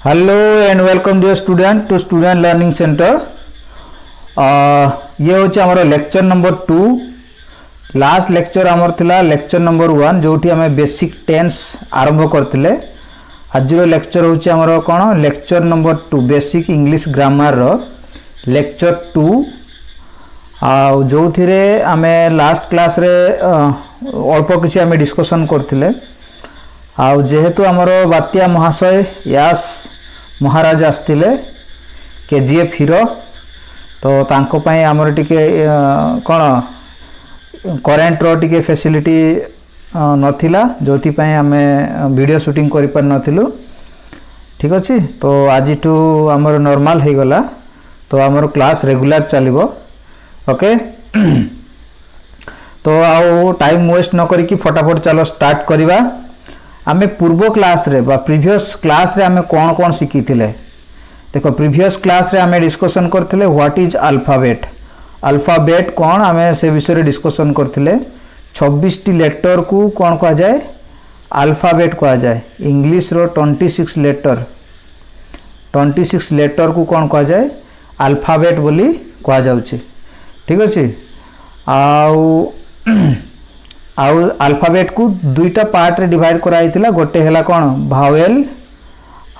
Hello and welcome dear student to student learning centre. ये हूँ आमर लेक्चर नंबर 2। लास्ट लेक्चर आमर थिला लेक्चर नंबर 1 जोटी आम बेसिक टेंस आरंभ करते। आज लेक्चर हूँ आमर कौन lecture number 2 basic English grammar रो लेक्चर 2 जो थी आम लास्ट क्लास रे अल्प किसी आम डिस्कसन करते। जेहेतु आमर बात्या महाशय यास महाराज आसते केजीएफ हीरो तो तांको पाई आमर टिके कौन करेन्ट रो टिके फैसिलिटी नथिला जोथि पाई आमे वीडियो शूटिंग करि पार नथिलु। ठीक अछि तो आज टू आमर नॉर्मल हे गला तो आमर क्लास रेगुलर चलिबो। ओके तो आउ टाइम वेस्ट न करी कि फटाफट चलो स्टार्ट करिबा। आमे पूर्व क्लास रे बा प्रीवियस क्लास रे आमे कौन कौन शिखी थिले देखो। प्रीवियस क्लास रे आमे डिस्कशन करथिले व्हाट इज अल्फाबेट। अल्फाबेट कौन आमे से विषय डिस्कशन करथिले। 26 टी लेटर को कौन कहा जाए अल्फाबेट कहा जाए। इंग्लिश रो 26 लेटर को कौन कहा जाए अल्फाबेट बोली कहा जाउची। ठीक अछि आउ अल्फाबेट को दुईटा पार्ट रे डिवाइड कराई थिला। गोटे हैला कौन भावेल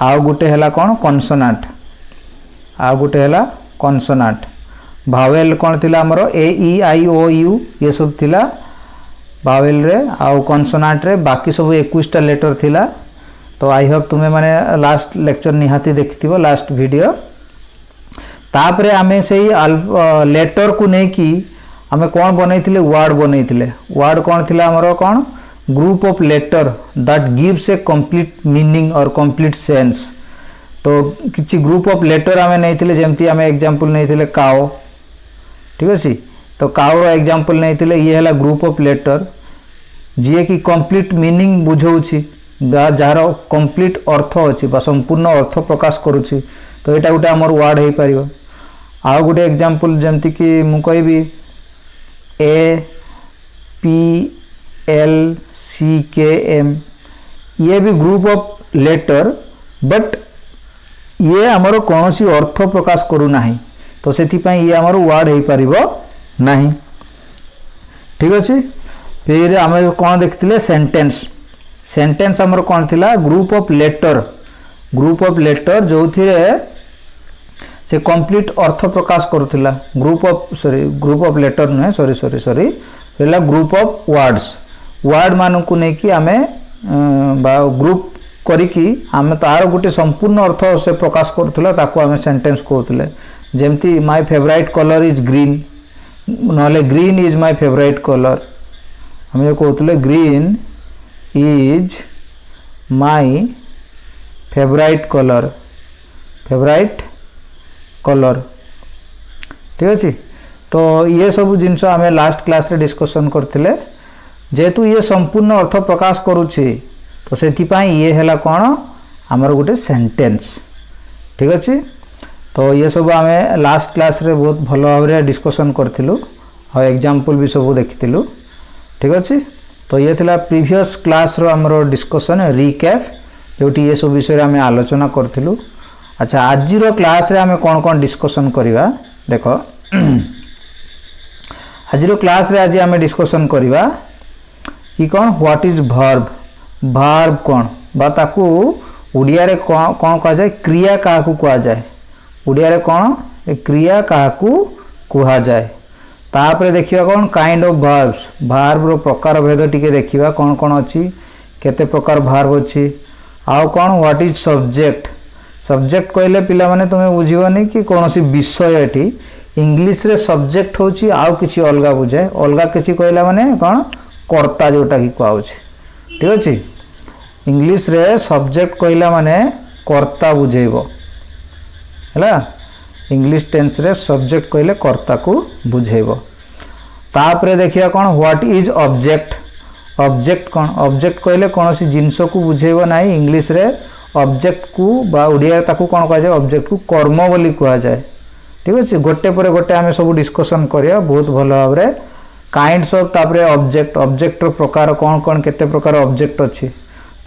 आउ गोटे हैला कौन कॉन्सोनेंट आउ गोटे हैला कॉन्सोनेंट। भावेल कौन थिला हमरो ए ई आई ओ यू ये सब थिला भावेल रे आउ कॉन्सोनेंट रे बाकी सब 21 टा लेटर थिला। तो आई होप तुमे माने लास्ट लेक्चर निहाती देखिथिबो लास्ट वीडियो। तापरे आमे सेही लेटर को नै कि आमे कौन बनैथिले वर्ड बनैथिले। वर्ड कौन थिला हमरो कौन group of letter that gives a complete meaning और कंप्लीट सेंस। तो किछि ग्रुप ऑफ लेटर आमे नैथिले जेमति आमे एग्जांपल नैथिले काओ। ठीक अछि तो काओ रो एग्जांपल नैथिले ये हला ग्रुप ऑफ लेटर जे कि कंप्लीट मीनिंग बुझौछि जार कंप्लीट अर्थ अछि बा संपूर्ण अर्थ प्रकाश करूछि। तो एटा गोटे हमर वर्ड हे परिबो। आ गोटे एग्जांपल जेमति कि मु कहबी ए पी एल सी के एम ये भी ग्रुप ऑफ लेटर बट ये आमर कौन सी अर्थ प्रकाश करू नाही। तो सेति पई ये आमर वर्ड हे परिबो नाही। ठीक अछि फिर आमे कौन देखथिले सेंटेंस। सेंटेंस आमर कौन थिला ग्रुप ऑफ लेटर जो थिरे से कंप्लीट अर्थ प्रकाश करूथिला। ग्रुप ऑफ लेटर नुहे सॉरी पहला ग्रुप ऑफ वर्ड्स वर्ड मान को नहीं कि आमे ग्रुप करिकी आमे तार गोटे संपूर्ण अर्थ से प्रकाश करूथिला ताको आमे सेंटेंस कहउथिले। जेमती my favourite colour is green नले green is my favourite colour आमे कहउथिले green is my favourite colour ठीक अछि। तो ये सब जिनस आमे लास्ट क्लास रे डिस्कशन करथिले जेतु ये संपूर्ण अर्थ प्रकाश करूछि तो सेति पई ये हैला कोन हमर गोटे सेंटेंस। ठीक अछि तो ये सब आमे लास्ट क्लास रे बहुत भलो भाबरे डिस्कशन करथिलु और एग्जांपल भी सब देखिथिलु। ठीक अछि तो ये थिला प्रीवियस क्लास रो हमर डिस्कशन रिकैप जोटी ये सब विषय आमे आलोचना करथिलु। अच्छा आज रो क्लास रे आमे कोन कोन डिस्कशन करिवा देखो। आज रो क्लास रे आज आमे डिस्कशन करिवा कि कोन व्हाट इज वर्ब कोन बा ताकू उडिया रे कोन कहा जाय क्रिया काकू कहा जाय। उडिया रे कोन क्रिया काकू कहा जाय। तापरे देखिबा कोन काइंड ऑफ वर्ब रो प्रकार भेद टिके देखिबा कोन कोन अछि केते प्रकार वर्ब अछि। आउ कोन व्हाट इज सब्जेक्ट कहले पिला माने तुमे बुझिबनी कि कोनोसी विषय एठी इंग्लिश रे सब्जेक्ट होची आउ किछि अलगा बुझाय अलगा किछि कहला माने कोन कर्ता जोटा कि कहउछि। ठीक अछि इंग्लिश रे सब्जेक्ट कहला माने कर्ता बुझेबो हैला। इंग्लिश टेंस रे सब्जेक्ट कहले कर्ता को बुझेबो। तापरे देखिया कोन व्हाट इज ऑब्जेक्ट कोन ऑब्जेक्ट कहले कोनोसी जिंस को बुझेबो नाही। इंग्लिश रे ऑब्जेक्ट को बा उडिया ताकू कोन कहा जाय ऑब्जेक्ट को कर्म बोली कहा जाय। ठीक अछि गोटे पर गोटे आमे सब डिस्कशन करिया बहुत भलो भाबरे। काइंड्स ऑफ तापरे ऑब्जेक्ट रो प्रकार कोन कोन केते प्रकार ऑब्जेक्ट अछि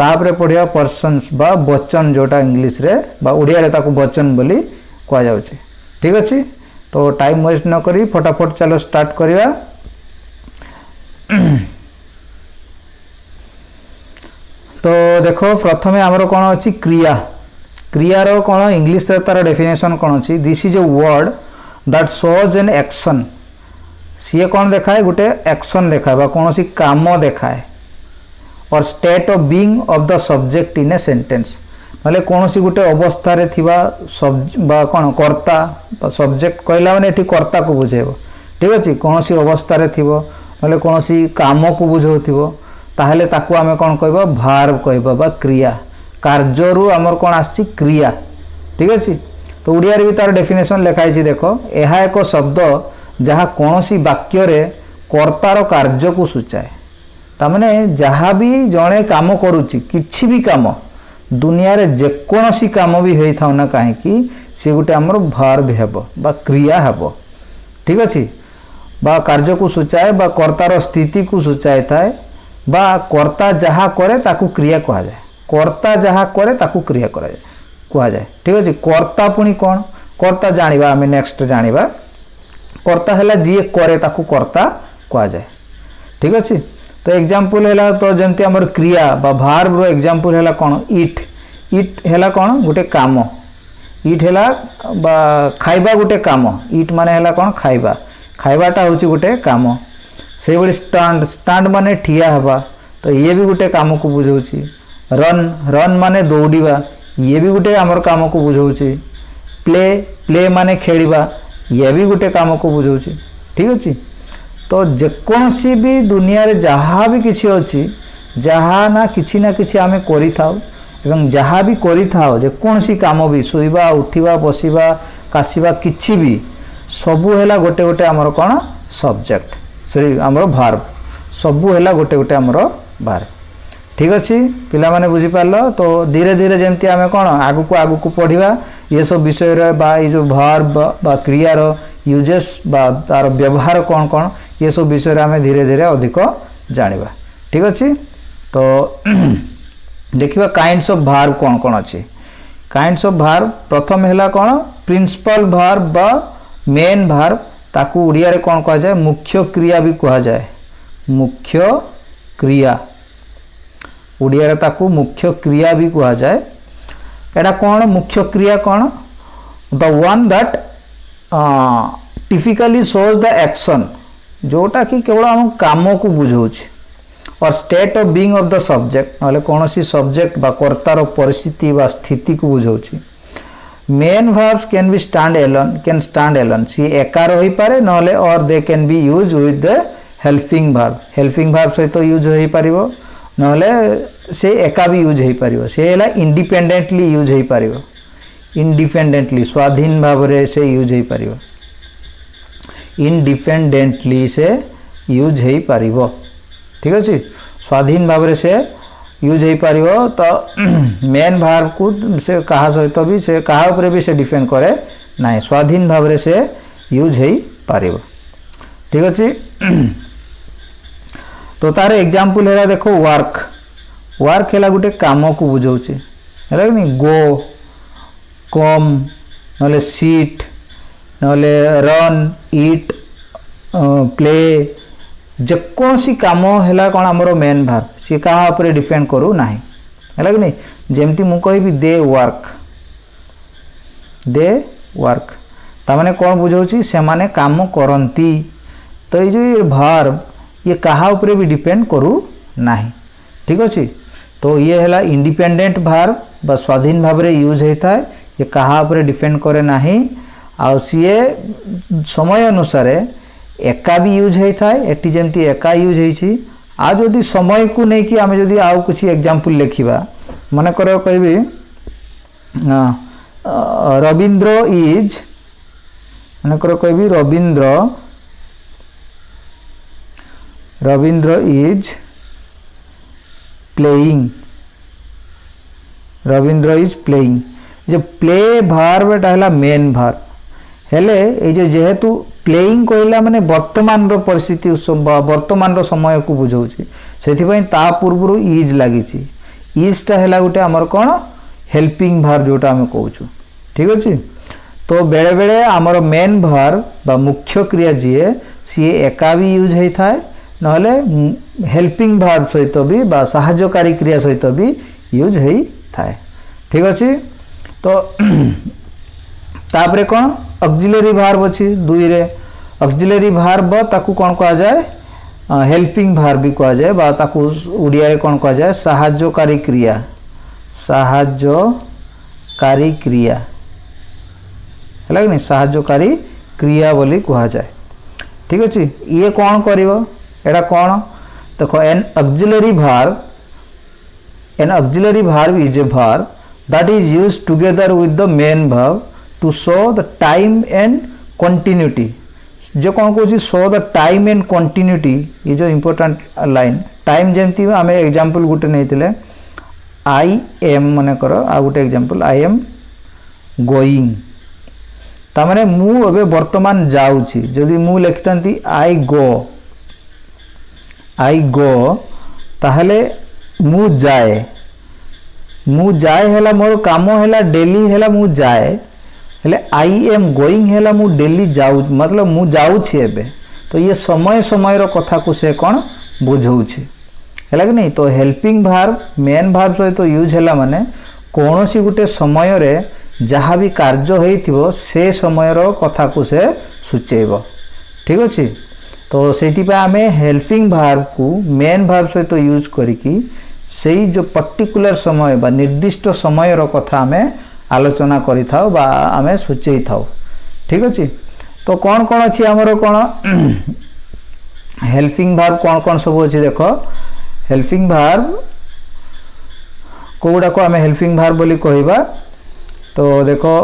तापरे पढ़िया पर्सन्स बा वचन जोटा इंग्लिश रे बा ओडिया रे ताको वचन बोली कह जाउची। ठीक अछि, तो टाइम वेस्ट न करी फटाफट चलो स्टार्ट करिया। तो देखो प्रथमे हमरो कोन अछि क्रिया। क्रिया रो कोन इंग्लिश रे तार डेफिनेशन कोन अछि, this is a word that shows an action. सी कोन देखाए गोटे एक्शन देखाए बा कोनोसी काम देखाए or state of being of the subject in a sentence. माने कोनोसी गोटे अवस्था रे थिबा बा कोन कर्ता सब्जेक्ट कहला माने एठी कर्ता को बुझेबो। ठीक अछि, कोनोसी अवस्था रे थिबो माने कोनोसी काम को बुझौथिबो ताहले ताकू आमे कोन कहबो वर्ब कहबो बा क्रिया। कार्य रु हमर कोन आछि क्रिया। ठीक अछि, तो ओडिया रे भी तार डेफिनेशन लिखाई छी देखो, एहा एको शब्द जहा कोनोसी वाक्य रे कर्तार कार्य को सूचाए। ता माने जहा भी जणे काम करूची किछि भी काम दुनिया रे जे कोनोसी काम भी होई थाउ ना काहे कि से गुटे हमर वर्ब हेबो बा क्रिया हेबो। ठीक अछि, बा कार्य को सूचाए बा कर्तार स्थिति को सूचाए थाए बा कर्ता जहा करे ताकू क्रिया कहा जाए। कर्ता जहा करे ताकू क्रिया करा जाए कहा जाए। ठीक अछि, कर्ता पुनी कोन कर्ता जानिबा हमें नेक्स्ट जानिबा। कर्ता हैला जे करे ताकू कर्ता कहा जाए। ठीक अछि, तो एग्जांपल हैला तो जेंति हमर क्रिया बा वर्ब रो एग्जांपल हैला कोन इट। इट हैला कोन गुटे काम। इट हैला बा खाइबा गुटे काम। इट माने हैला कोन खाइबा। खाइबाटा होची गुटे काम। से बडी स्टैंड। स्टैंड माने ठिया हबा, तो ये भी गुटे काम को बुझौची। रन। रन माने दौड़ीबा, ये भी गुटे हमर काम को बुझौची। प्ले। प्ले माने खेलिबा, ये भी गुटे काम को बुझौची। ठीक अछि, तो जे कोनसी भी दुनिया रे जहा भी किछि अछि जहा ना किछि आमे करि थाउ एवं जहा भी करि थाउ जे कोनसी काम भी सोइबा उठिबा बसिबा कासिबा किछि भी सबु हैला गोटे गोटे हमर कोन सब्जेक्ट सॉरी हमर वर्ब सबु हैला गोटे गोटे हमर वर्ब। ठीक अछि, पिला माने बुझी पारलो। तो धीरे धीरे जेमति आमे कोन आगु को पढिबा ये सब विषय रे बा ये जो वर्ब बा क्रिया रो यूजेस बा तार व्यवहार कोन कोन ये सब विषय रे आमे धीरे धीरे अधिक जानिबा। ठीक अछि, तो देखिबा काइंड्स ऑफ वर्ब कोन कोन अछि। काइंड्स ऑफ वर्ब प्रथम हैला कोन प्रिंसिपल वर्ब बा मेन वर्ब, ताकू ओडिया रे कोन कहा जाय मुख्य क्रिया भी कहा जाए। मुख्य क्रिया ओडिया रे ताकू मुख्य क्रिया भी कहा जाए। एडा कोन मुख्य क्रिया कोन the one that typically shows the action, जोटा कि केवल हम काम को बुझौछि or state of being of the subject नाले कोनोसी सब्जेक्ट बा कर्तार परिस्थिति बा स्थिति को बुझौछि। Main verbs can be stand alone सी एका रही पारे नले or they can be use with the helping verb. Helping verb सहित यूज होई पारिबो नले से एका भी यूज होई पारिबो। से हैला इंडिपेंडेंटली यूज होई पारिबो। इंडिपेंडेंटली स्वाधीन भाव रे से यूज होई पारिबो। इंडिपेंडेंटली से यूज होई पारिबो। ठीक अछि, स्वाधीन भाव रे से यूज होई पारिबो। तो मेन वर्ब को से कहा सहित भी से कहा ऊपर भी से डिपेंड करे नाही, स्वाधीन भाव रे से यूज होई पारिबो। ठीक अछि, तो तार एग्जांपल हैला देखो वर्क। वर्क हैला गुटे काम को बुझौछि हैला कि गो, कम नले सीट नले रन, ईट, प्ले जे कोनसी काम हैला कोन हमरो मेन वर्ब से कहा ऊपर डिपेंड करू नाही हैला कि नहीं। जेमती मु कहबी दे वर्क ता माने कोन बुझौछि से माने काम करंती। तो ये जो वर्ब ये कहा ऊपर भी डिपेंड करू नाही। ठीक अछि, तो ये हैला इंडिपेंडेंट वर्ब बा स्वाधीन भाव रे यूज होता है। ये कहा ऊपर डिपेंड करे नाही आ सीए समय अनुसार एका भी यूज होता है। एटी जेमती एका यूज होइछि। आ जदि समय को नहीं कि आमे जदि आउ कुछ एग्जांपल लिखिबा माने करो कहबी रविंद्र इज माने करो कहबी Ravindra is playing. Ravindra is playing जो प्ले वर्ब एटा मेन वर्ब हेले ए जो जेहेतु प्लेइंग कहला माने वर्तमान रो परिस्थिति वर्तमान रो समय को बुझौछि सेथि पई ता पूर्वरु इज लागिछि। इजटा है गोटे आमर कौन हेल्पिंग भार्ब जोटा आम कहूँ ठीक अच्छे। तो बेले बेले आमर मेन भार्ब बा मुख्य क्रिया जीए सी एका भी यूज होता है नहले हेल्पिंग भार्ब सहित भी बा सहायकारी क्रिया सहित भी यूज होता है ठीक अच्छे। तो तापरे कौन ऑक्सिलरी भार्ब अच्छी दुई रे ऑक्सिलरी भार्ब ताकू कौन कहा जाए हेल्पिंग भार्ब भी कहा जाए बा ताकू उड़िया रे कौन कहा जाए सहायकारी क्रिया सहायकारी क्रिया है कि सहायकारी क्रिया बोली कहा जाए ठीक अच्छे। ये कौन करिवो एटा कौन देखो N auxiliary verb is a verb that is used together with the main verb to show the time and continuity। जो कौन कौन show the time and continuity ये जो important line time जमती है हमें example गुटे नहीं थिले I am मने करो आ गुटे example I am going तामने मु अबे वर्तमान जाउची जदि मु लिखतंती I go ताहले मु जाए हैला मोर काम हैला डेली हैला मु जाए हेले आई एम गोइंग हैला मु डेली जाउ मतलब मु जाउ छी एबे तो ये समय समय रो कथा को से कोन बुझौ छी हैला कि नहीं। तो हेल्पिंग भार्ब मेन भार्ब सहित तो यूज हैला माने कोनोसी गुटे समय रे जहाँ भी कार्य होइथिबो से समय रो कथा को से सूचेबो ठीक अछि। तो सेति पे हमें हेल्पिंग भार्ब को मेन भार्ब सहित तो यूज करिकी सेई जो पर्टिकुलर समय बा निर्दिष्ट समय रो कथा हमें आलोचना करि थाओ बा हमें सूचई थाओ ठीक अछि। तो कौन कौन अछि हमरो कौन हेल्पिंग भार्ब कौन कौन सब अछि देखो हेल्पिंग भार्ब कोडा को हमें हेल्पिंग भार्ब बोली कहिबा तो देखो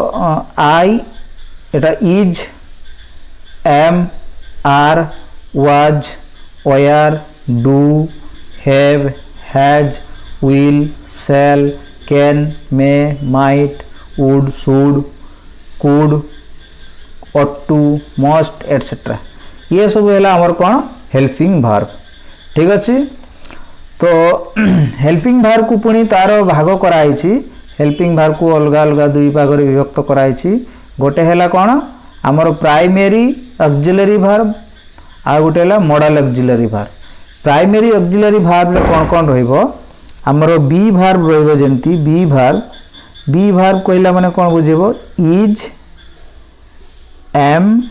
आई एटा is am are was were do have has, will, shall, can, may, might, would, should, could, ought to, must, etc. ये सब है हमर कौन हेल्पिंग भार्ब ठीक अच्छे। तो हेल्पिंग भार्ब को पुणी तार भाग कराई हेल्पिंग भार्ब को अलग अलग दुई भाग रे विभक्त कराई गोटे है कौन आमर प्राइमरी ऑक्सिलरी भार्ब आ गोटे है model auxiliary verb. Primary auxiliary verb रे कौन कौन रहिबो हमरो बी भार्ब रहिबो जेंती बी भार्ब कहला माने कौन बुझेबो इज एम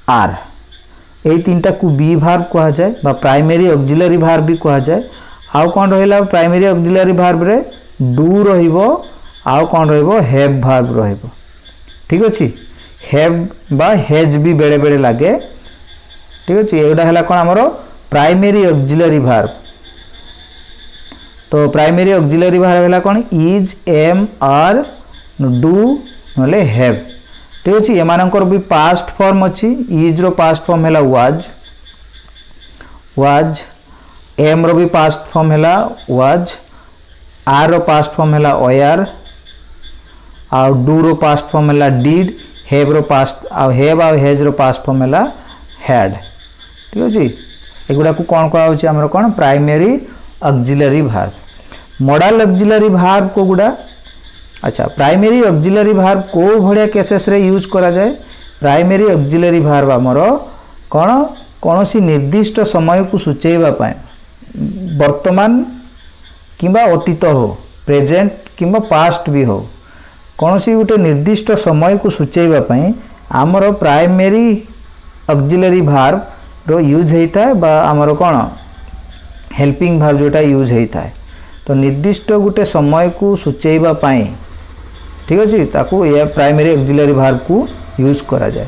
आर ए तीनटा को बी भार्ब कहा जाए बा प्राइमरी ऑक्सिलरी भार्ब भी कहा जाए। आउ कौन रहिला प्राइमरी ऑक्सिलरी भार्ब रे डू रहिबो आउ कौन रहिबो हैव भार्ब रहिबो ठीक अछि। हैव बा हैज भी बेले बेले लागे ठीक अछि। एटा हला कोन हमरो प्राइमरी ऑक्सिलरी भार्ब। तो प्राइमरी ऑक्सिलरी भार्ब हला कोन इज एम आर डू नले हैव ठीक अछि। एमानकर भी पास्ट फॉर्म अछि इज रो पास्ट फॉर्म हला वाज एम रो भी पास्ट फॉर्म हला वाज आर रो पास्ट फॉर्म हला वेयर आ डू रो पास्ट फॉर्म हला डिड हैव रो पास्ट आ हैव आ हैज रो पास्ट फॉर्म हला हैड ठीक अछि। एगुडा को कौन कहा होछि हमर कोन primary auxiliary verb. Modal auxiliary verb को गुडा अच्छा प्राइमरी ऑक्सिलरी भार्ब को भड़िया केसेस रे यूज करा जाए। प्राइमरी ऑक्सिलरी भार्ब हमर कोन कोनोसी निर्दिष्ट समय को सूचेबा पाए वर्तमान किंबा अतीत हो प्रेजेंट किंबा पास्ट भी हो कोनोसी गुटे निर्दिष्ट समय को सूचेबा पाए हमर प्राइमरी ऑक्सिलरी भार्ब रो यूज होता है बा आमर कौन हेल्पिंग भार्ब जोटा यूज होता है। तो निर्दिष्ट गुटे समय को सूचेबा पाए ठीक अच्छे ताकू ये प्राइमरी ऑक्सिलरी भार्ब को यूज करा जाए।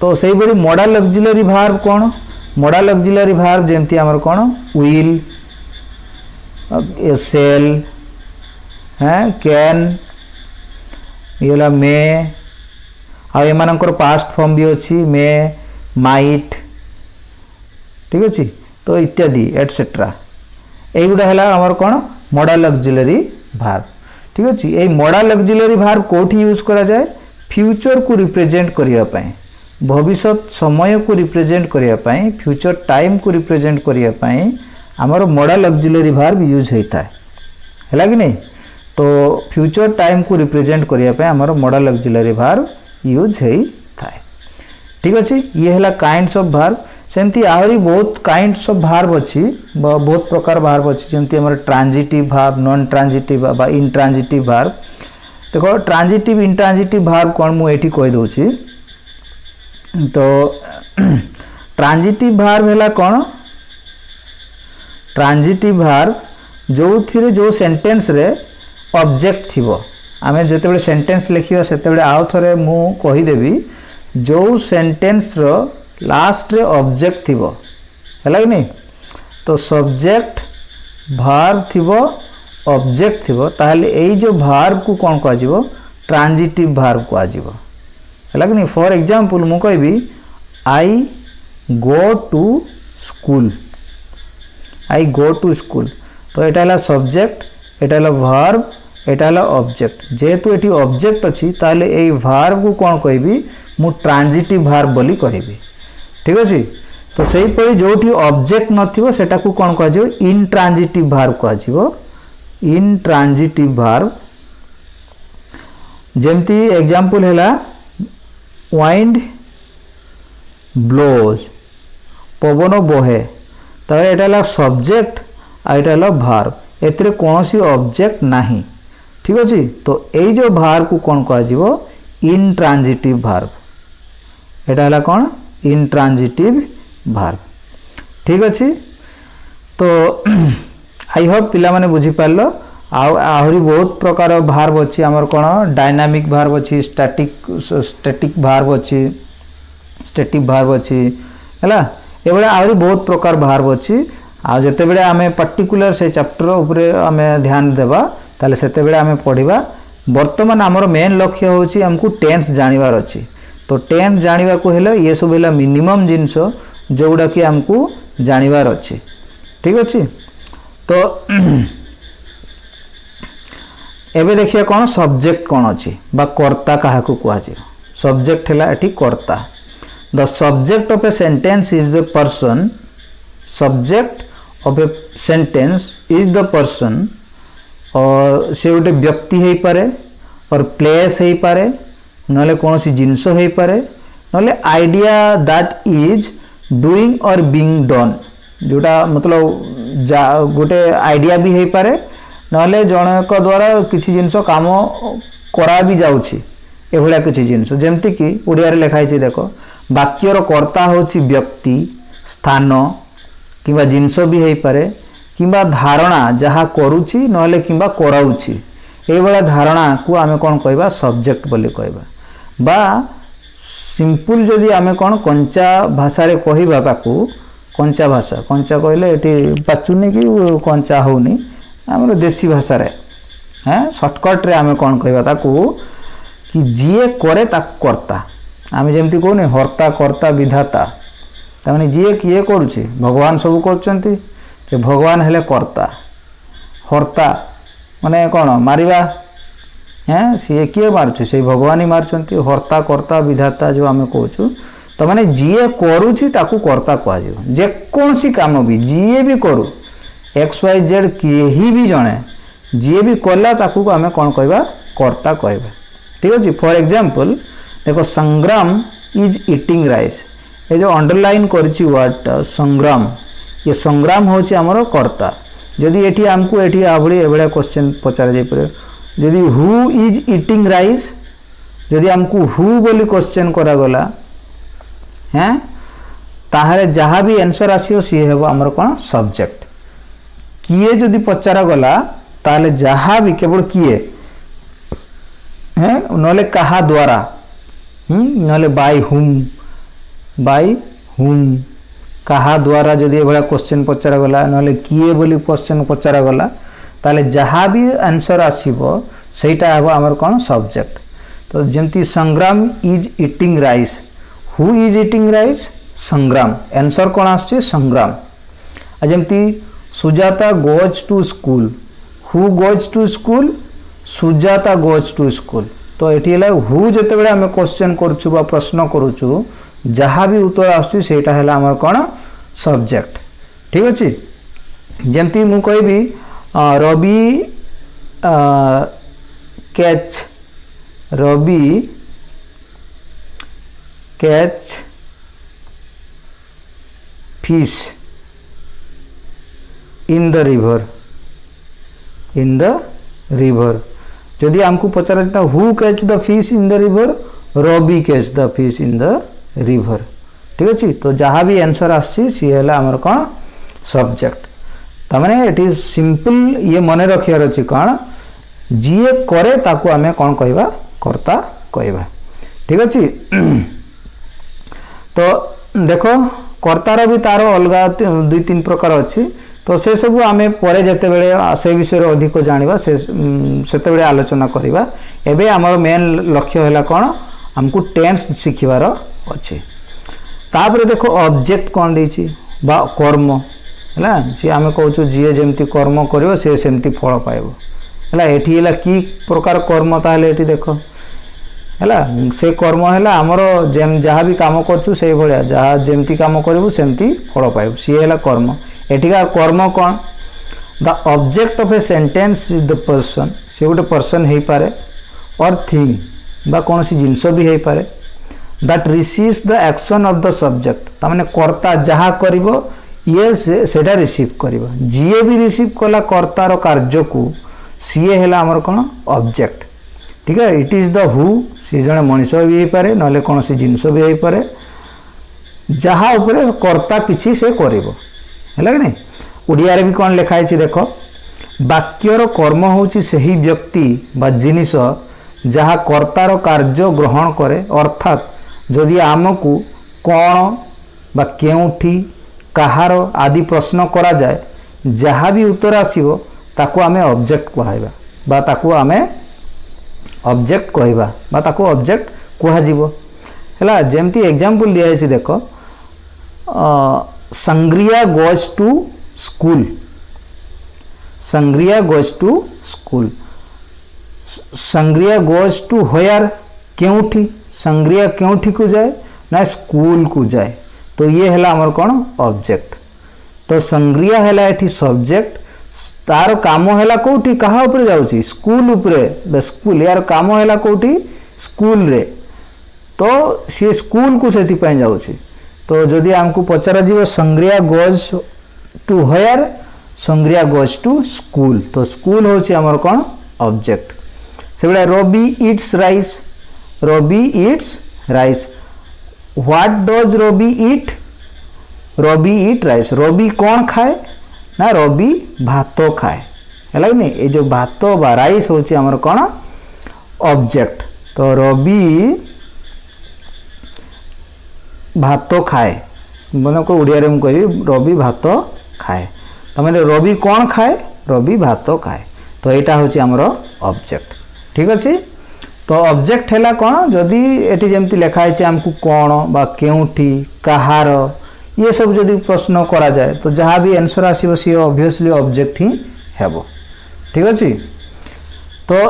तो सही बड़ी मॉडल ऑक्सिलरी भार्ब कौन मॉडल ऑक्सिलरी भार्ब जेमती आमर कौन विल सेल है कैन ये मे आ एमानकर पास्ट फॉर्म भी अच्छी मे माइट ठीक अच्छे। तो इत्यादि एटसेट्रा एगुड़ा है आमर कौन मॉडल ऑक्सिलरी भार्ब ठीक अच्छे। ये मॉडल ऑक्सिलरी भार्ब कोठी यूज करा जाए फ्यूचर को रिप्रेजेंट करिया पाए भविष्य समय को रिप्रेजेंट करिया पाए फ्यूचर टाइम को रिप्रेजेंट करिया पाए आमर मॉडल ऑक्सिलरी वर्ब यूज होता है कि नहीं। तो फ्यूचर टाइम को रिप्रेजेंट करने आमर मॉडल ऑक्सिलरी वर्ब यूज होता है। ठीक अच्छे, ये है काइंड्स ऑफ वर्ब। सेमती आहरी बहुत काइंड्स ऑफ वर्ब अच्छी, बहुत प्रकार वर्ब अच्छी, जमती आमर ट्रांजिटिव वर्ब, नॉन ट्रांजिटिव बा इंट्रांजिटिव वर्ब। देखो ट्रांजिटिव इंट्रांजिटिव वर्ब कौन मुझे कही दूची। तो ट्रांजिटिव वर्ब है कौन, ट्रांजिटिव वर्ब जो थी जो सेंटेंस रे ऑब्जेक्ट थिबो, आमे जेतेबेले सेंटेंस लिखिबा सेतेबेले आउ थरे मु कहिदेबी जो सेंटेंस रो लास्ट रे ऑब्जेक्ट थिबो है कि नहीं। तो सब्जेक्ट वर्ब थिबो ऑब्जेक्ट थिबो, ताहले एई जो वर्ब को कौन कह जिवो, ट्रांजिटिव वर्ब कह जिवो है कि नहीं। फॉर एग्जांपल मु कहबी I go to school, I go to school. तो एटा है सब्जेक्ट, एटा है वर्ब, एटा है ऑब्जेक्ट। जेहेतु एटी ऑब्जेक्ट अच्छी ताले एई वर्ब को कौन कहबी, मु ट्रांजिटिव वर्ब बोली कहबी। ठीक अच्छे। तो सही परी जोठी ऑब्जेक्ट नथिबो सेटा को कौन कह जिवो, इनट्रांजिटिव वर्ब कह जिवो, इनट्रांजिटिव वर्ब। जेमती एग्जांपल हैला वाइंड ब्लोज, पवन बहे। तो एटा है सब्जेक्ट आ एटा है वर्ब, एतरे कोनोसी ऑब्जेक्ट नाही। ठीक अच्छे। तो यही जो वर्ब को कौन कह जिवो, इनट्रांजिटिव वर्ब। एटा है कौन, इनट्रांजिटिव वर्ब। ठीक अच्छे। तो आई होप पिला माने बुझी पारलो। आहरी बहुत प्रकार वर्ब अच्छी, आमर कौन डायनामिक वर्ब अच्छी, स्टैटिक वर्ब अच्छी, स्टैटिक वर्ब अच्छी हैला। एबळे आहरी बहुत प्रकार वर्ब अच्छी। आ जते बेले आमे पर्टिकुलर से चैप्टर उपरे आमे ध्यान देबा ताले सेते बेले आमे पढिबा। वर्तमान आमर मेन लक्ष्य होची हमकु टेंस जानिबार अछि। तो टेंस जानिबा को हेले ये सब हेला मिनिमम जिंस जोडा कि हमकु जानिबार अछि। ठीक अछि। तो एबे देखिए कौन सब्जेक्ट कौन अच्छी बा कर्ता क्या कहुचे। सब्जेक्ट है एटी कर्ता। The subject of a sentence is the person, subject of a sentence is the person. और से गोटे व्यक्ति हो पारे और प्लेस हो पारे नले कौन सी जिनस हो पारे नले आइडिया दैट इज डूइंग और बीइंग डन, जोटा मतलब गोटे आइडिया भी हो पारे नले जनक द्वारा किसी जिनस काम करा भी जाउछि। एभलिया किसी जिनस जेमति कि ओडिया रे लिखाई छै देखो, वाक्यर कर्ता होछि व्यक्ति, स्थान किंबा जिनस भी हो पारे किंबा धारणा जहाँ करुछि नले किंबा कराउछि। एभलिया धारणा को आमे कोन कहबा, सब्जेक्ट बोली कहबा। बा सिंपल जदि आमे कोन कंचा भाषा रे कहबा ताकू, कंचा भाषा, कंचा कहले एटी पाचुनी कि कंचा होनी आमर देसी भाषा रे हैं शॉर्टकट रे आमे कोन कहबा ताकू कि जीए करे ताकू कर्ता। आमे जेमति कहने हर्ता कर्ता विधाता, तामाने जीए किए करूछि, भगवान सब करछंती, से भगवान हेले कर्ता। हर्ता माने कौन मारिबा, हैं सी किए मारुछि, से भगवान ही मारुछंती। हर्ता कर्ता विधाता जो आमे कहूछु, तो माने जीए करूछि ताकू कर्ता कह जिवो। जे कोनसी काम भी जीए भी करू, एक्स वाई जेड केही भी जणे जीए भी कला ताकू आमे कोन कहबा, कर्ता कहबा। ठीक अछि। फॉर एग्जांपल देखो संग्राम इज ईटिंग राइस, ए जो अंडरलाइन करछि वर्ड संग्राम, ये संग्राम होछि हमरो कर्ता। जदि एठी हमकु एठी आबळे एबळे क्वेश्चन पचार जाय परे, जदि हु इज ईटिंग राइस, जदि हमकु हु बोली क्वेश्चन करा गला हैं, ताहारे जहाँ भी आंसर आसीओ सी हेबो हमर कोन सब्जेक्ट। किए जदि पचारा गला ताले जहाँ भी केवल किए हैं नले कहा द्वारा, नले बाय हुम कहा द्वारा जदि ए भला क्वेश्चन पचारा गला नले किए बोली क्वेश्चन पचारा गला ताले जहाँ भी आंसर आसीबो सेटा हेबो हमर कोन सब्जेक्ट। तो जेमती Sangram is eating rice, who is eating rice, Sangram, answer कोन आछे संग्राम। आ जेमती Sujata goes to school, who goes to school, Sujata goes to school. तो एठी हला हु जते बेले हम क्वेश्चन करछु बा प्रश्न करछु, जहाँ भी उत्तर आछी सेटा हला हमर कोन सब्जेक्ट। ठीक अछि। जमती मु कहबी Ravi catch fish in the river जदि हमको पचारा जाता हु catch the fish in the river, Ravi catch the fish in the river. ठीक अच्छे, तो जहाँ भी आंसर आसी सी है आमर कौन सब्जेक्ट। तमाने इट इज सिंपल ये मन रखियार अच्छी कौन जीए करे ताकू आमे कौन कहवा कर्ता कहवा। ठीक अच्छे, तो देखो कर्तार भी तार अलग 2-3 प्रकार अच्छी, तो से सब आमे परे जेते बेले से विषय अधिक जानिबा सेते बेले आलोचना करिबा। एबे हमर मेन लक्ष्य हैला कोन हमकु टेंस सिखिबार अछि। तापर देखो ऑब्जेक्ट कोन देछि बा कर्म हैला, जे आमे कहउछु जे जेमति कर्म करिवो से सेमति फल पाइबो हैला। एठी हैला की प्रकार कर्म ताले एठी देखो हैला, से कर्म हैला हमर जेम जहाँ भी काम करछु से भलिया जहाँ जेमति काम करिवो सेमति फल पाइबो, सी हैला कर्म। एठिका कर्म कौन the object of a sentence is the person, से गोटे पर्सन हो पारे और थिंग बा कौन सी जिनस भी हो पारे that receives the action of the subject. तामाने कर्ता जहाँ करिवो ये सेटा रिसीव करिवो, जीए भी रिसीव कला कर्तार कार्य को सीए हैला हमर कौन ऑब्जेक्ट। ठीक है, इट इज द हु, सी जने मनीष भी हो पारे नले कौन सी जिनस भी हो पारे जहाँ उपरे कर्ता किछि से करिवो है कि नहीं। ओडिया रे भी कौन लिखाई देख वाक्यर कर्म होची सही व्यक्ति बा जिनिस जहाँ कर्तार कार्य ग्रहण करे, अर्थात जदि आमको कौन बा केउठी कहार आदि प्रश्न करा जाए जहाँ भी उत्तर आसीबो ताको आमे ऑब्जेक्ट कहैबा बा ताको आमे ऑब्जेक्ट कहैबा बा ताको ऑब्जेक्ट कहजिवो हैला। जेमती एग्जांपल दिया है देखो Sangriya goes to school, Sangriya goes to school, Sangriya goes to where केउठी, संग्रिया केउठी को जाए ना स्कूल को जाए, तो ये हैला हमर कौन ऑब्जेक्ट। तो संग्रिया हैला एठी सब्जेक्ट, तार काम हैला कोठी कहा ऊपर जाउची स्कूल ऊपर, स्कूल यार काम हैला कोठी स्कूल रे, तो सी स्कूल को सेति पय जाउची। तो जदि हमको पचारा जीव Sangriya goes to where, Sangriya goes to school, तो स्कूल होची हमर कौन ऑब्जेक्ट। से बड़ा Ravi eats rice, Ravi eats rice, what does Ravi eat, Ravi eat rice, Ravi कौन खाए ना रवि भात खाए है कि नहीं। ये जो भात बा राइस होची हमर कौन ऑब्जेक्ट। तो रवि भात खाए मन को उड़िया में कह रवि भात खाए, तो मैंने रवि कौन खाए रवि भात खाए, तो यहाँ हूँ आमर ऑब्जेक्ट। ठीक अच्छे, तो ऑब्जेक्ट है कौन जदि ये जमती लिखाई आमको कौन बा केउठी कहार ये सब जदि प्रश्न करा जाए तो जहाँ भी आंसर आसीबो सी ऑब्वियसली ऑब्जेक्ट ही हेबो। ठीक अच्छे, तो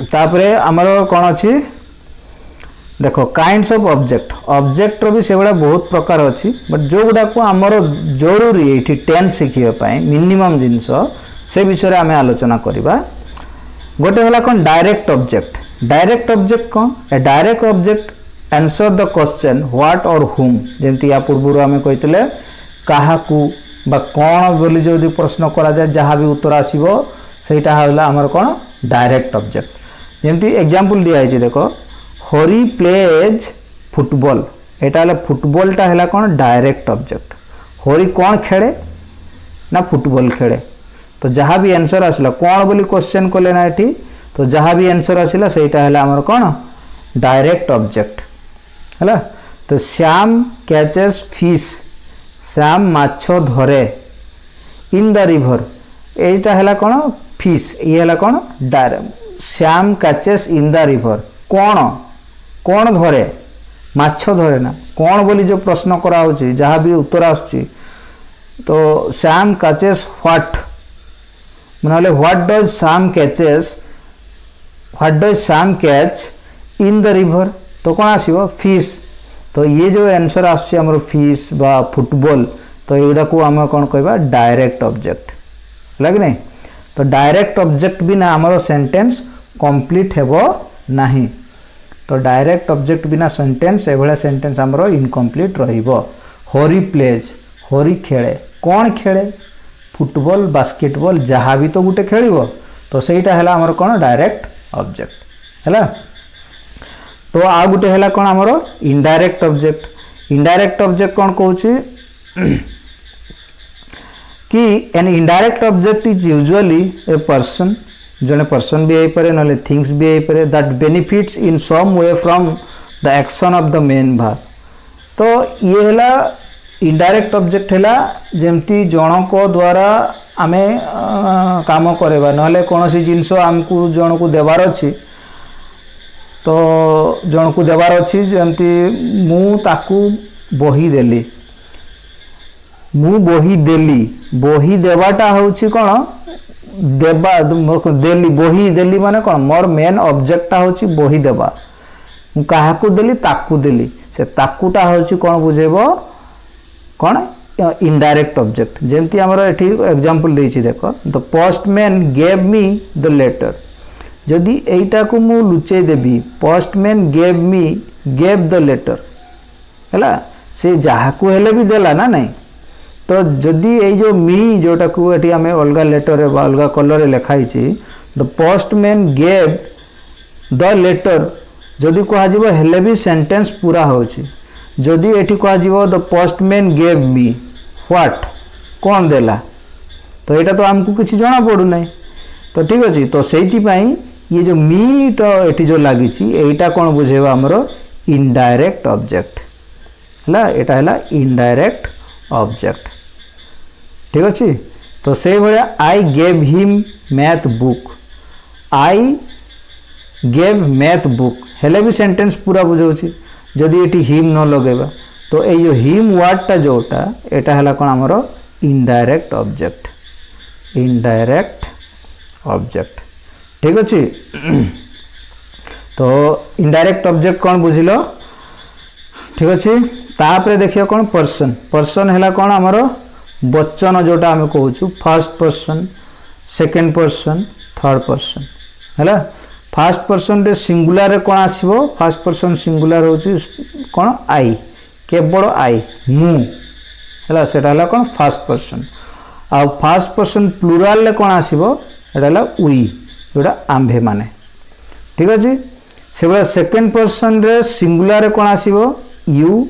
तापरे आमर कौन अच्छी देखो काइंड्स ऑफ ऑब्जेक्ट, ऑब्जेक्ट भी से बहुत प्रकार अच्छी, बट जो गुड़ा को आमर जरूरी ये टेंस शिखापी मिनिमम जिनस से विषय आम आलोचना करवा। गोटे है कौन डायरेक्ट ऑब्जेक्ट, डायरेक्ट ऑब्जेक्ट कौन a direct object answer the question what or whom, जमती या पूर्व आम कहते क्या कौन बोली जो प्रश्न करा जाए जहाँ भी उत्तर आसो सेटा आमर कौन डायरेक्ट ऑब्जेक्ट। जमती एग्जांपल दिखाई देखो हरी प्लेज फुटबॉल, यहाँ फुटबॉलटा है कौन डायरेक्ट ऑब्जेक्ट। हरी कौन खेले ना फुटबॉल खेले, तो जहाँ भी आंसर आसला कौन बोली क्वेश्चन कले ना ये, तो जहाँ भी आंसर आसला सेटा है आमर कौन डायरेक्ट ऑब्जेक्ट है। तो श्याम कैचेस फिश, श्याम माछ धरे इन द रिवर, यहाँ है कौन फिश, ये है कौन direct. Shyam catches in the river कौन कौन धरे माछ धरे ना, कौन बोली जो प्रश्न करा होची जहाँ भी उत्तर आसुची, तो श्याम कैचेस व्हाट माने what does Shyam catches, what does Shyam catch in the river, तो कौन आसीबो फिश। तो ये जो आंसर आसुची हमर फिश बा फुटबॉल तो एटा को आम कौन कहबा डायरेक्ट ऑब्जेक्ट है कि नहीं। तो डायरेक्ट ऑब्जेक्ट बिना आमर सेंटेंस कंप्लीट हेबो नाही। तो डायरेक्ट ऑब्जेक्ट बिना सेंटेंस एभला सेंटेंस आमर इनकम्प्लीट रहिबो। हरी प्लेज हरी खेले कौन खेले फुटबॉल बास्केटबॉल जहाँ भी तो गुटे खेलिबो तो सेटा है आमर कौन डायरेक्ट ऑब्जेक्ट है। तो आ गुटे है कौन आमर इनडायरेक्ट ऑब्जेक्ट। इनडायरेक्ट ऑब्जेक्ट कौन कहूँ कि an indirect object is usually a person जने पर्सन भी पारे ना थिंग्स भी पारे that benefits in some way from the action of the main भाग। तो ये है इनडायरेक्ट ऑब्जेक्ट है जमती जनक द्वारा आमे काम करवा ना कौन सी जिनस आमको जन को देवार अच्छी तो जन को देवार अच्छी जमती मु ताकू बही देली मु बही देली बही देवाटा होची कौन देवा देली बही देली माने कौन मोर मेन ऑब्जेक्टटा होची बही देवा मु काहाकू देली ताकू देली से ताकूटा होची कौन बुझेबो कौन इनडायरेक्ट ऑब्जेक्ट। जेमती हमर एठी एग्जांपल देछि देखो the postman gave me the letter जदि एटा को मु लुचै देबी पोस्टमैन गेव द लेटर हैला से जाहाकू हेले भी देला ना नहीं। तो जदि ये जो मी जोटा को एठी हमें अलग लेटर रे अलग कलर रे लिखाई छी the postman gave the letter जदि कहा जीवो हेले भी सेंटेंस पूरा होची। जदि एठी कहा जीवो the postman gave me what कौन देला तो एटा तो हमको किसी जाना पड़ू नहीं। तो ठीक अछि तो सेठी पई ये जो मी तो एठी जो लागी छी एटा कौन बुझेबा हमरो इनडायरेक्ट ऑब्जेक्ट हला एटा हला इनडायरेक्ट ऑब्जेक्ट ठीक अच्छे। तो से भाया I gave him math book I gave math book हेले भी सेंटेंस पूरा बुझाऊँ जदि ये हिम न लगेबा तो ये जो हिम वर्डटा जोटा एटा है कौन आमर इनडायरेक्ट ऑब्जेक्ट ठीक अच्छे। तो इनडायरेक्ट ऑब्जेक्ट कौन बुझिल ठीक अच्छे। तापरे देखिए कौन पर्सन है कौन आमर वचन जोटा आम कहूँ first person second person third person है। फर्स्ट पर्सन रे सिंगुलर रे कौन आसो फर्स्ट पर्सन सिंगुलर हो कौन आई केवल आई मु है सेटा कौन फर्स्ट पर्सन आ फर्स्ट पर्सन प्लूराल रे कौन आसो एटा वी जोटा आंभे माने ठीक अच्छे। से भाई सेकेंड पर्सन रे सिंगुलर रे कौन आसो यू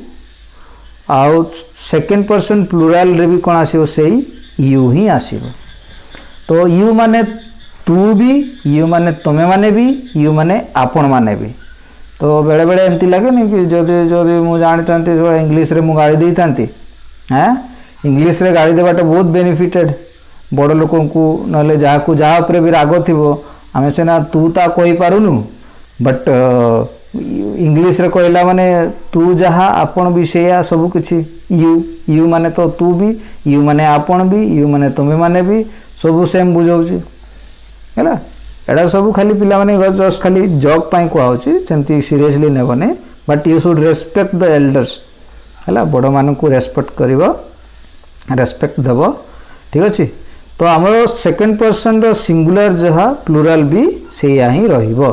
आउ सेकेंड पर्सन प्लूराल रे भी कौन आसो से यू ही आसो। तो यू माने तू भी यू माने तुमे माने भी यू माने आपण माने भी। तो बेले बेले एमती लगे नहीं कि जदि जदि मु जानी थांती जो इंग्लिश रे मु गाड़ी देई थांती हैं इंग्लिश रे गाड़ी देबाटा बहुत बेनिफिटेड बड़ लोकों को नले जहा को जहा ऊपर भी राग थिबो आमे सेना तू ता कहि पारुनु बट इंग्लिश रे कहला माने तू जहा आपण भी सेया सब किछि यू माने तो तू भी यू माने आपण भी यू माने तुमे माने भी सब सेम बुझाउछि है एटा सब खाली पिला माने जस्ट खाली जॉक पाई कहउछि सेंती सीरियसली नेबने but you should respect the elders है बड़ मान को रेस्पेक्ट करिवो रेस्पेक्ट देबो ठीक अछि। तो हमर सेकंड पर्सन रो सिंगुलर जहा प्लूरल भी सेया ही रहिबो।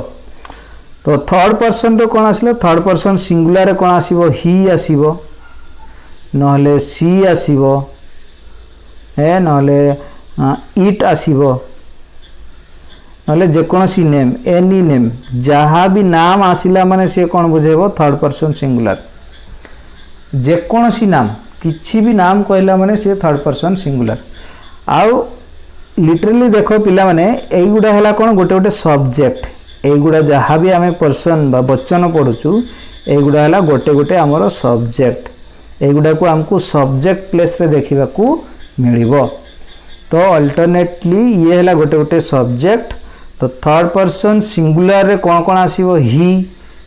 तो थर्ड पर्सन रो कोन आसिलो थर्ड पर्सन सिंगुलर रे कोन आसीबो ही आसीबो नहले सी आसीबो है नहले इट आसीबो नहले जेकोसी नेम एनी नेम जहाँ भी नाम आसिला माने से कौन बुझेबो थर्ड पर्सन सिंगुलर जेकोसी नाम किछि भी नाम कहला माने से थर्ड पर्सन सिंगुलर। आउ लिटरली देखो पिला माने एई गुडा हला कौन गोटे गोटे सब्जेक्ट एई गुडा जहाँ भी आमे पर्सन बा वचन पढुचु एई गुडा हला गोटे गोटे हमरो सब्जेक्ट एई गुडा को हमको सब्जेक्ट प्लेस रे देखिबा को मिलिबो। तो अल्टरनेटली ये हला गोटे गोटे सब्जेक्ट। तो थर्ड पर्सन सिंगुलर रे कौन कौन आसीबो ही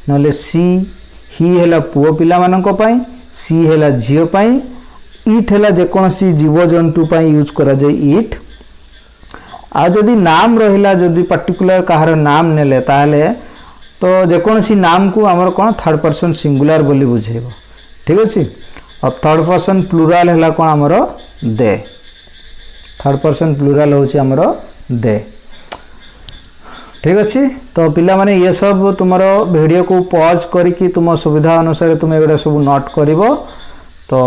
नले सी ही हला पुओ पिला मानक पई सी हला झियो पई इट हला जेकोसी जीव जंतु पई यूज करा जाय इट। आ जदि नाम रहिला जदि पर्टिकुलर कहार नाम नेले ताले तो जेकोसी नाम को हमर कोन थर्ड पर्सन सिंगुलर बोली बुझेबो ठीक अछि। और थर्ड पर्सन प्लूराल है कौन आमर दे थर्ड पर्सन प्लूराल हूँ आमर दे ठीक अच्छे तो पिला माने ये सब तुम वीडियो को पॉज करके तुम सुविधा अनुसार तुम एगुड़ा सब नोट कर तो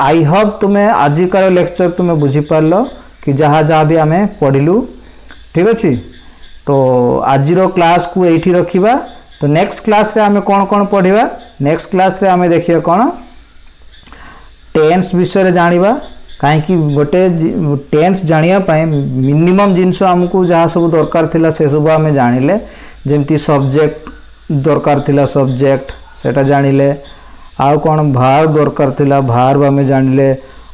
आई होप तुम्हें आजिकार लेक्चर तुम्हें बुझीपार कि जहाँ जहाँ भी आम पढ़लु ठीक अच्छे तो आज क्लास को यही रखा तो नेक्स्ट क्लास रे आमे कौन कौन पढ़ा नेक्स्ट क्लास रे आमे देखिए कौन टेन्स विषय जानिबा कहीं गोटे टेन्स जानिया मिनिमम जिनस आमको जहाँ सब दरकार थिला से सब आमे जानिले जेमती सब्जेक्ट दरकार थिला सब्जेक्ट सेटा जानिले आउ कौन भार्ब दरकार थिला भार्ब आमे जानिले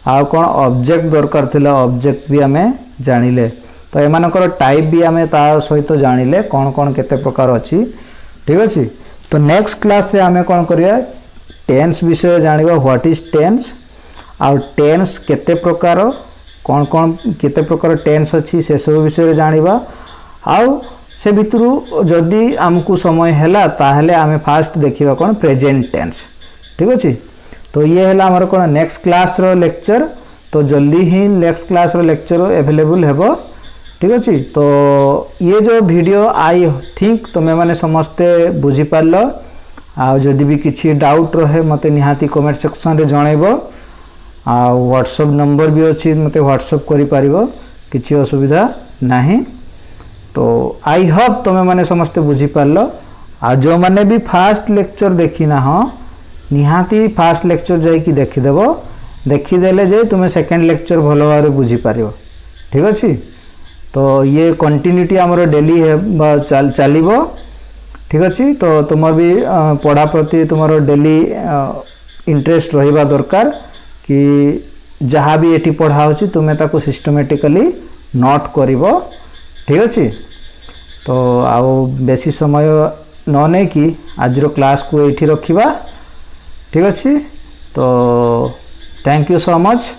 आउ कौन ऑब्जेक्ट दरकार थिला ऑब्जेक्ट भी आमे जानिले तो एमानकर टाइप भी आमे ता सहित जानिले कौन कौन केते प्रकार अछि ठीक अछि तो नेक्स्ट क्लास रे आमे कौन करिया टेन्स विषय जानिबा व्हाट इज टेन्स और टेन्स केते प्रकार कौन कौन केते प्रकार टेन्स अछि से सब विषय जानिबा आउ से भितरु जदि आमको समय हैला ताहले आमे फास्ट देखिबा कौन प्रेजेंट टेन्स ठीक अछि तो ये हैला हमर कौन नेक्स्ट क्लास रो लेक्चर तो जल्दी ही नेक्स्ट क्लास रो लेक्चर अवेलेबल हेबो ठीक अच्छे तो ये जो वीडियो आई थिंक तुम्हें मैंने समस्ते बुझी पार आदि भी किसी डाउट रहे मत निहाती कमेंट सेक्शन रे जनइब आ व्हाट्सएप नंबर भी अच्छी मत व्हाट्सएप कर किसी असुविधा नहीं तो आई होप तुम्हें मैंने समस्ते बुझी पार आ जो मैंने भी फास्ट लेक्चर देखी ना हाँ निहाती फास्ट लेक्चर जाकि देखीदेव देखीदेले जे तुम्हें सेकेंड लेक्चर भल भाव बुझी पार ठीक अच्छे तो ये कंटिन्यूटी आमर डेली चलो ठीक अच्छे तो तुम भी पढ़ा प्रति तुम डेली इंटरेस्ट रहिबा दरकार कि जहाँ भी ये पढ़ा होची तुम्हें ताको सिस्टमेटिकली नोट करिवो ठीक अच्छे तो आओ बेसी समय न नहीं कि आज क्लास को ये रखा ठीक अच्छे तो थैंक यू सो मच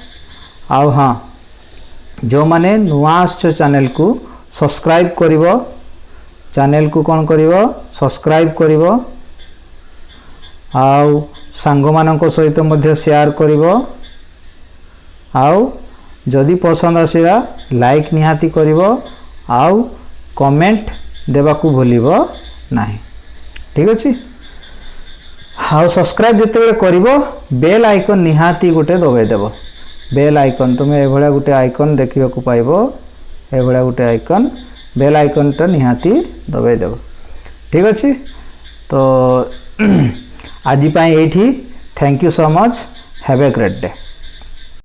आओ हाँ जो माने नुआ आसछ चैनल को सब्सक्राइब करिवो चैनल को कौन करिवो सब्सक्राइब करिवो आउ सांग मानक सहित मध्य शेयर करिवो आउ जदि पसंद आसीला लाइक निहाती करिवो आउ कमेंट देबा को भूलिबो नाही ठीक अछि आउ सब्सक्राइब जते बेले करिवो बेल आइकन निहाती गोटे दबाई देबो बेल आइकन तुम्हें ए भलिया गोटे आइकन देखिबा को पाइबो ए भलिया गोटे आइकन बेल आइकन टा निहाती दबाई देबो ठीक अछि तो आज पाई एठी thank you so much have a great day.